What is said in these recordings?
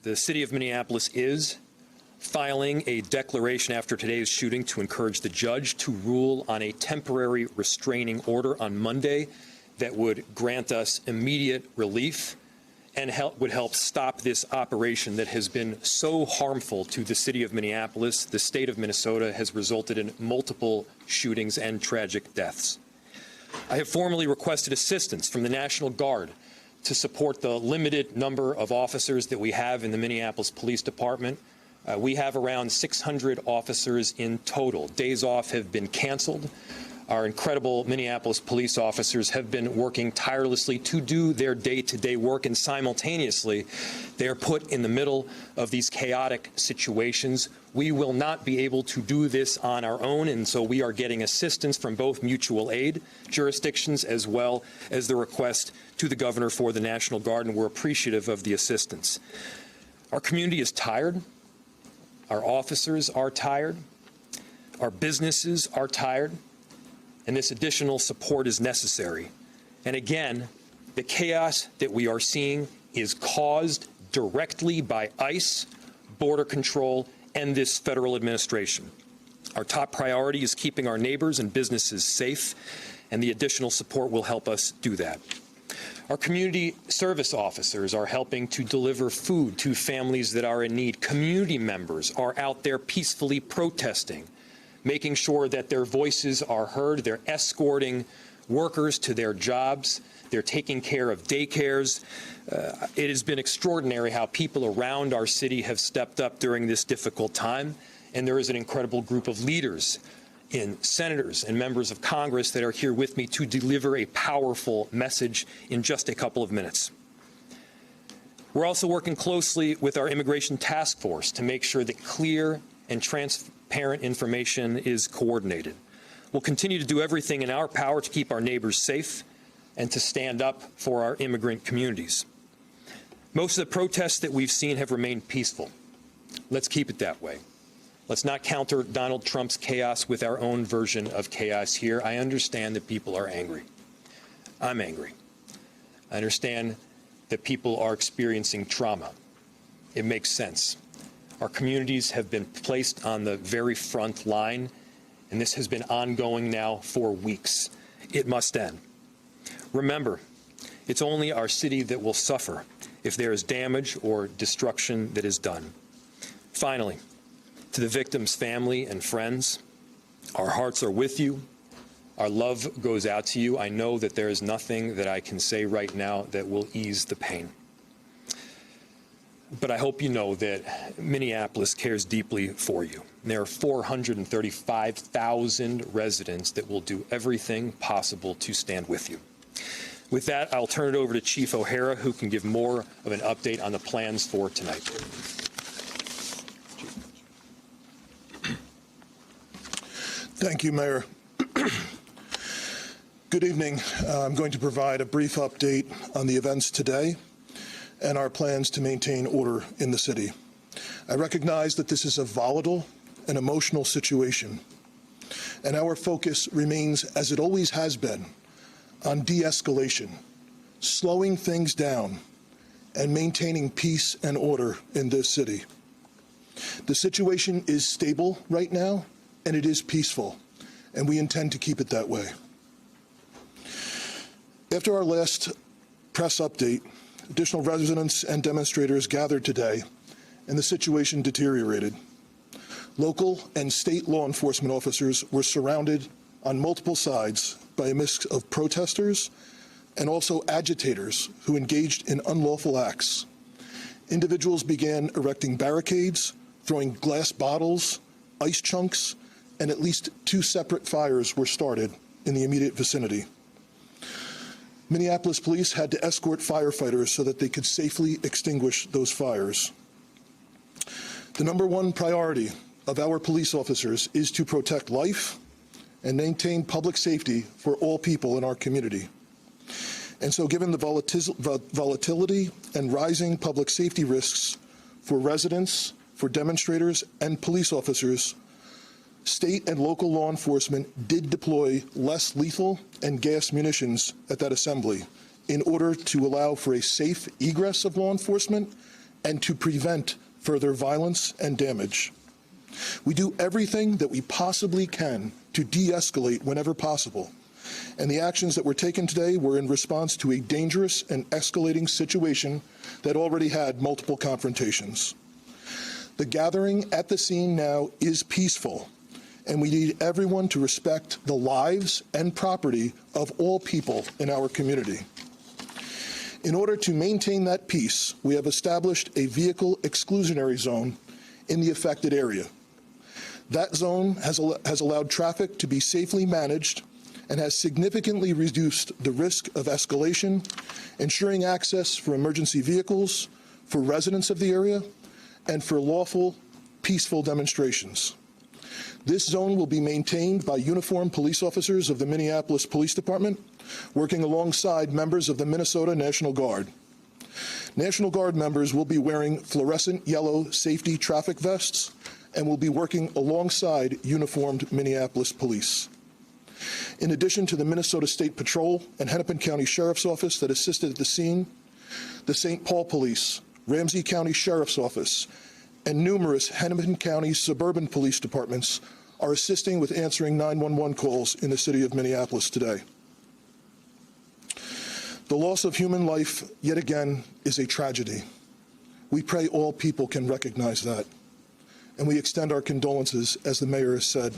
The city of Minneapolis is filing a declaration after today's shooting to encourage the judge to rule on a temporary restraining order on Monday that would grant us immediate relief and would help stop this operation that has been so harmful to the city of Minneapolis. The state of Minnesota has resulted in multiple shootings and tragic deaths. I have formally requested assistance from the National Guard to support the limited number of officers that we have in the Minneapolis Police Department. We have around 600 officers in total. Days off have been canceled. Our incredible Minneapolis police officers have been working tirelessly to do their day-to-day work, and simultaneously, they are put in the middle of these chaotic situations. We will not be able to do this on our own, and so we are getting assistance from both mutual aid jurisdictions as well as the request to the governor for the National Guard, and we're appreciative of the assistance. Our community is tired. Our officers are tired. Our businesses are tired. And this additional support is necessary. And again, the chaos that we are seeing is caused directly by ICE, Border Control, and this federal administration. Our top priority is keeping our neighbors and businesses safe, and the additional support will help us do that. Our community service officers are helping to deliver food to families that are in need. Community members are out there peacefully protesting, making sure that their voices are heard. They're escorting workers to their jobs. They're taking care of daycares. It has been extraordinary how people around our city have stepped up during this difficult time. And there is an incredible group of leaders in senators and members of Congress that are here with me to deliver a powerful message in just a couple of minutes. We're also working closely with our immigration task force to make sure that clear and transparent information is coordinated. We'll continue to do everything in our power to keep our neighbors safe and to stand up for our immigrant communities. Most of the protests that we've seen have remained peaceful. Let's keep it that way. Let's not counter Donald Trump's chaos with our own version of chaos here. I understand that people are angry. I'm angry. I understand that people are experiencing trauma. It makes sense. Our communities have been placed on the very front line, and this has been ongoing now for weeks. It must end. Remember, it's only our city that will suffer if there is damage or destruction that is done. Finally, to the victims' family and friends, our hearts are with you. Our love goes out to you. I know that there is nothing that I can say right now that will ease the pain. But I hope you know that Minneapolis cares deeply for you. There are 435,000 residents that will do everything possible to stand with you. With that, I'll turn it over to Chief O'Hara, who can give more of an update on the plans for tonight. Thank you, Mayor. Good evening. I'm going to provide a brief update on the events today and our plans to maintain order in the city. I recognize that this is a volatile and emotional situation, and our focus remains, as it always has been, on de-escalation, slowing things down, and maintaining peace and order in this city. The situation is stable right now, and it is peaceful, and we intend to keep it that way. After our last press update, additional residents and demonstrators gathered today, and the situation deteriorated. Local and state law enforcement officers were surrounded on multiple sides by a mix of protesters and also agitators who engaged in unlawful acts. Individuals began erecting barricades, throwing glass bottles, ice chunks, and at least 2 separate fires were started in the immediate vicinity. Minneapolis police had to escort firefighters so that they could safely extinguish those fires. The #1 priority of our police officers is to protect life and maintain public safety for all people in our community. And so given the volatility and rising public safety risks for residents, for demonstrators, and police officers, state and local law enforcement did deploy less lethal and gas munitions at that assembly in order to allow for a safe egress of law enforcement and to prevent further violence and damage. We do everything that we possibly can to de-escalate whenever possible, and the actions that were taken today were in response to a dangerous and escalating situation that already had multiple confrontations. The gathering at the scene now is peaceful, and we need everyone to respect the lives and property of all people in our community. In order to maintain that peace, we have established a vehicle exclusionary zone in the affected area. That zone has allowed traffic to be safely managed and has significantly reduced the risk of escalation, ensuring access for emergency vehicles, for residents of the area, and for lawful, peaceful demonstrations. This zone will be maintained by uniformed police officers of the Minneapolis Police Department, working alongside members of the Minnesota National Guard. National Guard members will be wearing fluorescent yellow safety traffic vests and will be working alongside uniformed Minneapolis police. In addition to the Minnesota State Patrol and Hennepin County Sheriff's Office that assisted at the scene, the St. Paul Police, Ramsey County Sheriff's Office, and numerous Hennepin County suburban police departments are assisting with answering 911 calls in the city of Minneapolis today. The loss of human life, yet again, is a tragedy. We pray all people can recognize that, and we extend our condolences, as the mayor has said,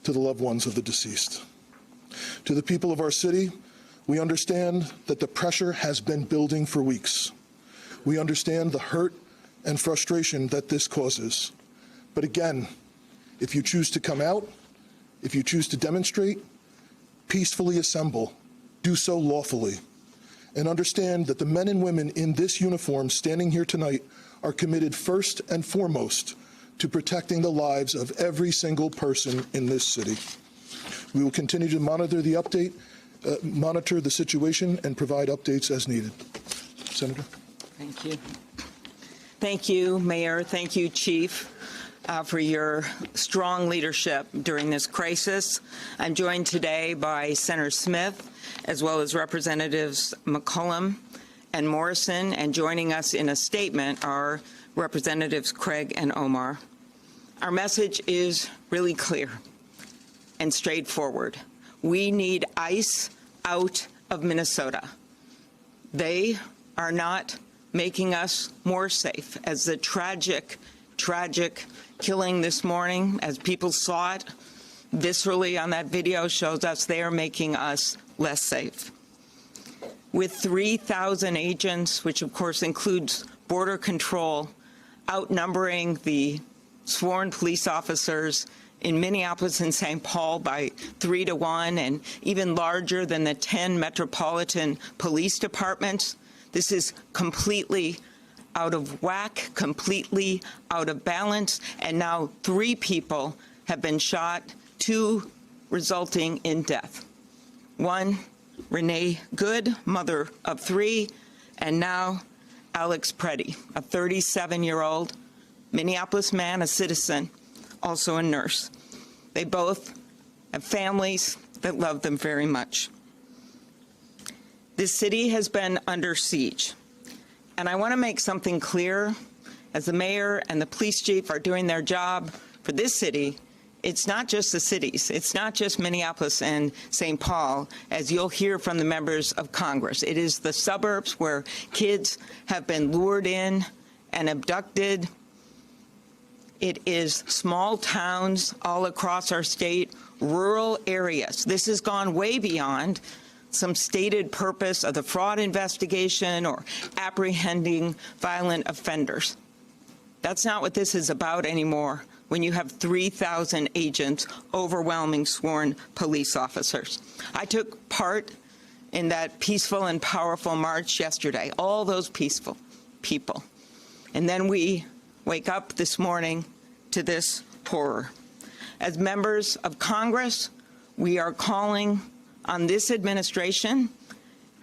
to the loved ones of the deceased. To the people of our city, we understand that the pressure has been building for weeks. We understand the hurt and frustration that this causes. But again, if you choose to come out, if you choose to demonstrate, peacefully assemble, do so lawfully, and understand that the men and women in this uniform standing here tonight are committed first and foremost to protecting the lives of every single person in this city. We will continue to monitor the situation and provide updates as needed. Senator. Thank you. Thank you, Mayor. Thank you, Chief, for your strong leadership during this crisis. I'm joined today by Senator Smith, as well as Representatives McCollum and Morrison, and joining us in a statement are Representatives Craig and Omar. Our message is really clear and straightforward. We need ICE out of Minnesota. They are not making us more safe. As the tragic killing this morning, as people saw it viscerally on that video, shows us they are making us less safe. With 3,000 agents, which of course includes border control, outnumbering the sworn police officers in Minneapolis and St. Paul by 3 to 1, and even larger than the 10 metropolitan police departments, this is completely out of whack, completely out of balance, and now 3 people have been shot, 2 resulting in death. 1, Renee Good, mother of 3, and now Alex Preddy, a 37-year-old Minneapolis man, a citizen, also a nurse. They both have families that love them very much. This city has been under siege, and I want to make something clear. As the mayor and the police chief are doing their job for this city, it's not just the cities. It's not just Minneapolis and St. Paul, as you'll hear from the members of Congress. It is the suburbs where kids have been lured in and abducted. It is small towns all across our state, rural areas. This has gone way beyond some stated purpose of the fraud investigation or apprehending violent offenders. That's not what this is about anymore when you have 3,000 agents, overwhelming sworn police officers. I took part in that peaceful and powerful march yesterday, all those peaceful people. And then we wake up this morning to this horror. As members of Congress, we are calling on this administration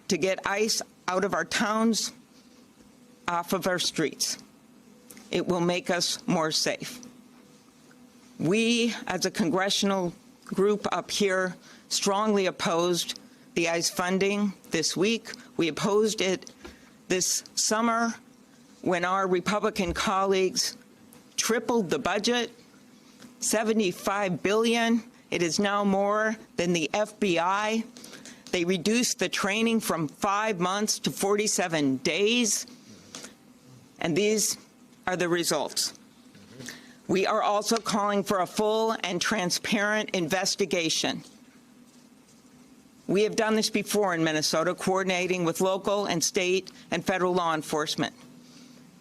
to get ICE out of our towns, off of our streets. It will make us more safe. We, as a congressional group up here, strongly opposed the ICE funding this week. We opposed it this summer when our Republican colleagues tripled the budget, $75 billion. It is now more than the FBI. They reduced the training from 5 months to 47 days. And these are the results. We are also calling for a full and transparent investigation. We have done this before in Minnesota, coordinating with local and state and federal law enforcement.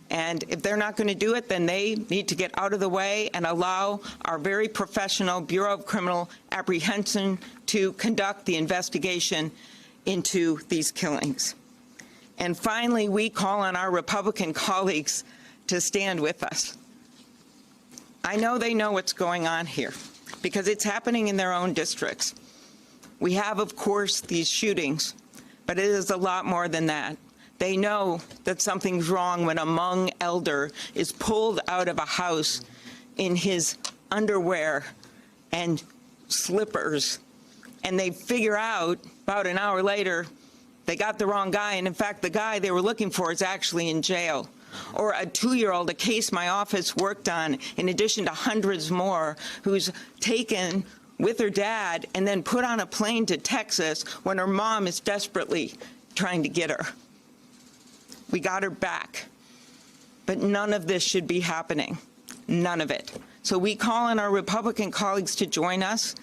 And if they're not going to do it, then they need to get out of the way and allow our very professional Bureau of Criminal Apprehension to conduct the investigation into these killings. And finally, we call on our Republican colleagues to stand with us. I know they know what's going on here because it's happening in their own districts. We have, of course, these shootings, but it is a lot more than that. They know that something's wrong when a Hmong elder is pulled out of a house in his underwear and slippers, and they figure out about an hour later they got the wrong guy, and in fact the guy they were looking for is actually in jail. Or a 2-year-old, a case my office worked on, in addition to hundreds more, who's taken with her dad and then put on a plane to Texas when her mom is desperately trying to get her. We got her back. But none of this should be happening. None of it. So we call on our Republican colleagues to join us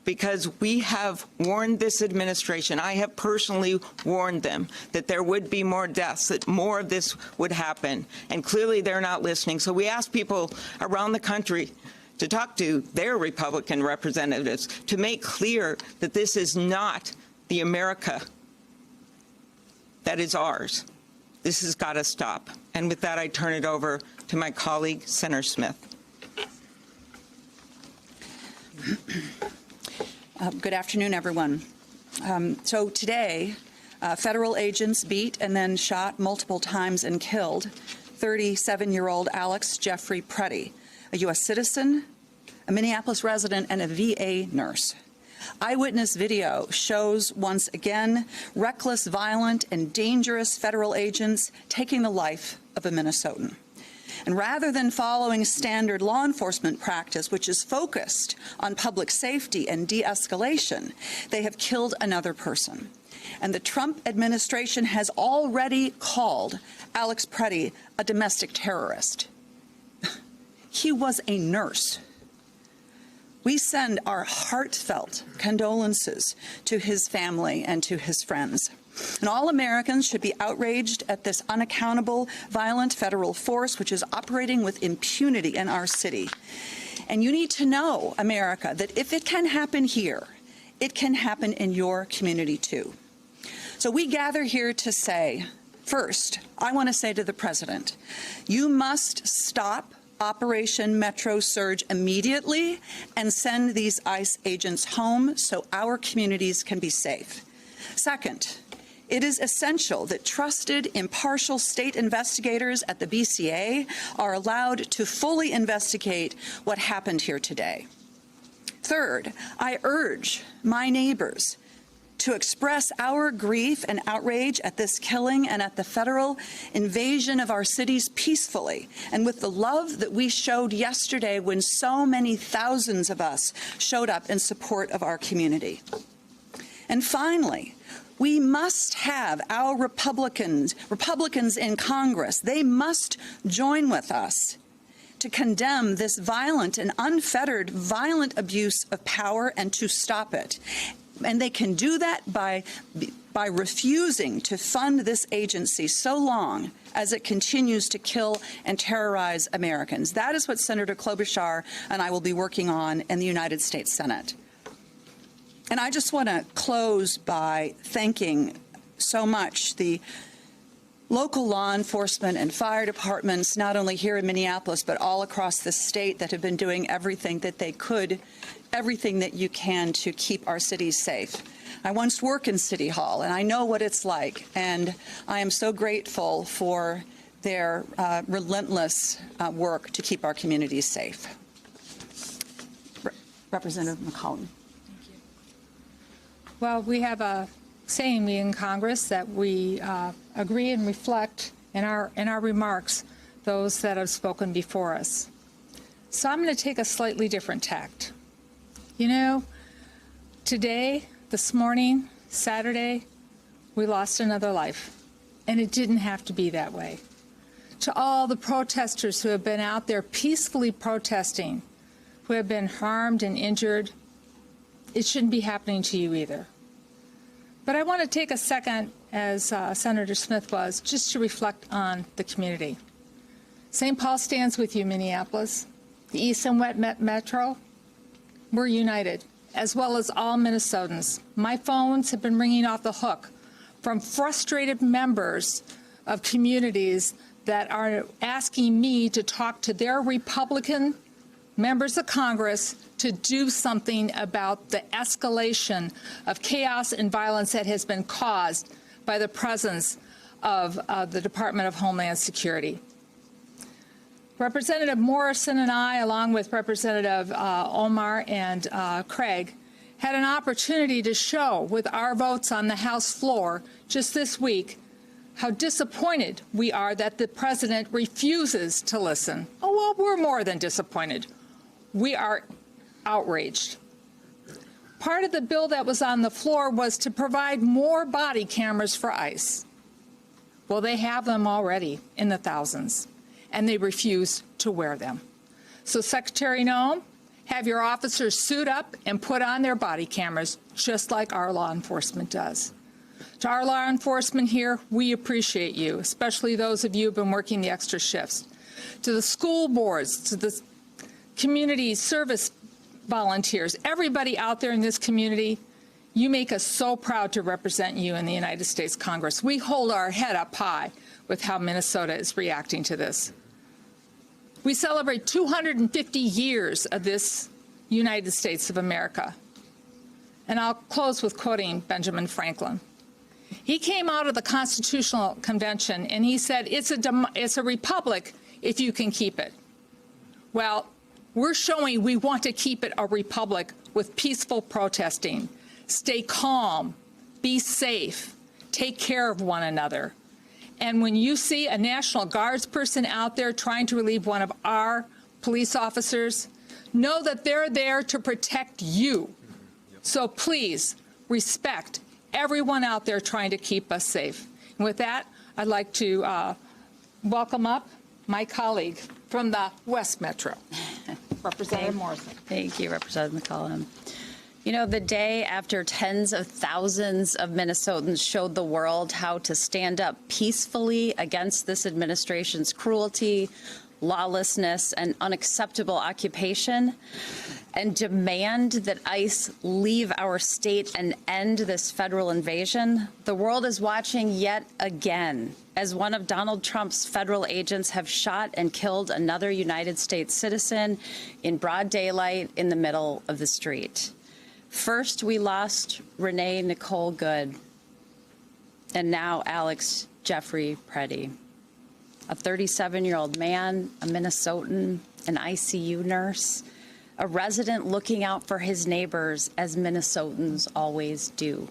because we have warned this administration. I have personally warned them that there would be more deaths, that more of this would happen. And clearly they're not listening. So we ask people around the country to talk to their Republican representatives to make clear that this is not the America that is ours. This has got to stop. And with that, I turn it over to my colleague, Senator Smith. Good afternoon, everyone. So today, federal agents beat and then shot multiple times and killed 37-year-old Alex Jeffrey Preddy, a U.S. citizen, a Minneapolis resident, and a VA nurse. Eyewitness video shows, once again, reckless, violent, and dangerous federal agents taking the life of a Minnesotan. And rather than following standard law enforcement practice, which is focused on public safety and de-escalation, they have killed another person. And the Trump administration has already called Alex Preddy a domestic terrorist. He was a nurse. We send our heartfelt condolences to his family and to his friends. And all Americans should be outraged at this unaccountable, violent federal force which is operating with impunity in our city. And you need to know, America, that if it can happen here, it can happen in your community too. So we gather here to say, first, I want to say to the President, you must stop Operation Metro Surge immediately and send these ICE agents home so our communities can be safe. Second, it is essential that trusted, impartial state investigators at the BCA are allowed to fully investigate what happened here today. Third, I urge my neighbors to express our grief and outrage at this killing and at the federal invasion of our cities peacefully and with the love that we showed yesterday when so many thousands of us showed up in support of our community. And finally, we must have our Republicans in Congress, they must join with us to condemn this violent and unfettered violent abuse of power and to stop it. And they can do that by refusing to fund this agency so long as it continues to kill and terrorize Americans. That is what Senator Klobuchar and I will be working on in the United States Senate. And I just want to close by thanking so much the local law enforcement and fire departments, not only here in Minneapolis, but all across the state that have been doing everything that they could, everything that you can to keep our cities safe. I once worked in City Hall, and I know what it's like, and I am so grateful for their relentless work to keep our communities safe. Representative McCollum. Thank you. Well, we have a saying in Congress that we agree and reflect in our remarks those that have spoken before us. So I'm going to take a slightly different tact. You know, today, this morning, Saturday, we lost another life, and it didn't have to be that way. To all the protesters who have been out there peacefully protesting, who have been harmed and injured, it shouldn't be happening to you either. But I want to take a second, as Senator Smith was, just to reflect on the community. St. Paul stands with you, Minneapolis. The East and West Metro, we're united, as well as all Minnesotans. My phones have been ringing off the hook from frustrated members of communities that are asking me to talk to their Republican members of Congress to do something about the escalation of chaos and violence that has been caused by the presence of the Department of Homeland Security. Representative Morrison and I, along with Representative Omar and Craig, had an opportunity to show with our votes on the House floor just this week how disappointed we are that the president refuses to listen. Oh, well, we're more than disappointed. We are outraged. Part of the bill that was on the floor was to provide more body cameras for ICE. Well, they have them already in the thousands, and they refuse to wear them. So, Secretary Noem, have your officers suit up and put on their body cameras, just like our law enforcement does. To our law enforcement here, we appreciate you, especially those of you who have been working the extra shifts. To the school boards, to the community service volunteers, everybody out there in this community, you make us so proud to represent you in the United States Congress. We hold our head up high with how Minnesota is reacting to this. We celebrate 250 years of this United States of America. And I'll close with quoting Benjamin Franklin. He came out of the Constitutional Convention and he said, it's a republic if you can keep it. Well, we're showing we want to keep it a republic with peaceful protesting. Stay calm, be safe, take care of one another. And when you see a National Guards person out there trying to relieve one of our police officers, know that they're there to protect you. So please respect everyone out there trying to keep us safe. And with that, I'd like to welcome up my colleague from the West Metro, Representative Morrison. Thank you, Representative McCollum. You know, the day after tens of thousands of Minnesotans showed the world how to stand up peacefully against this administration's cruelty, lawlessness, and unacceptable occupation, and demand that ICE leave our state and end this federal invasion, the world is watching yet again as one of Donald Trump's federal agents have shot and killed another United States citizen in broad daylight in the middle of the street. First, we lost Renee Nicole Good, and now Alex Jeffrey Preddy, a 37-year-old man, a Minnesotan, an ICU nurse, a resident looking out for his neighbors as Minnesotans always do.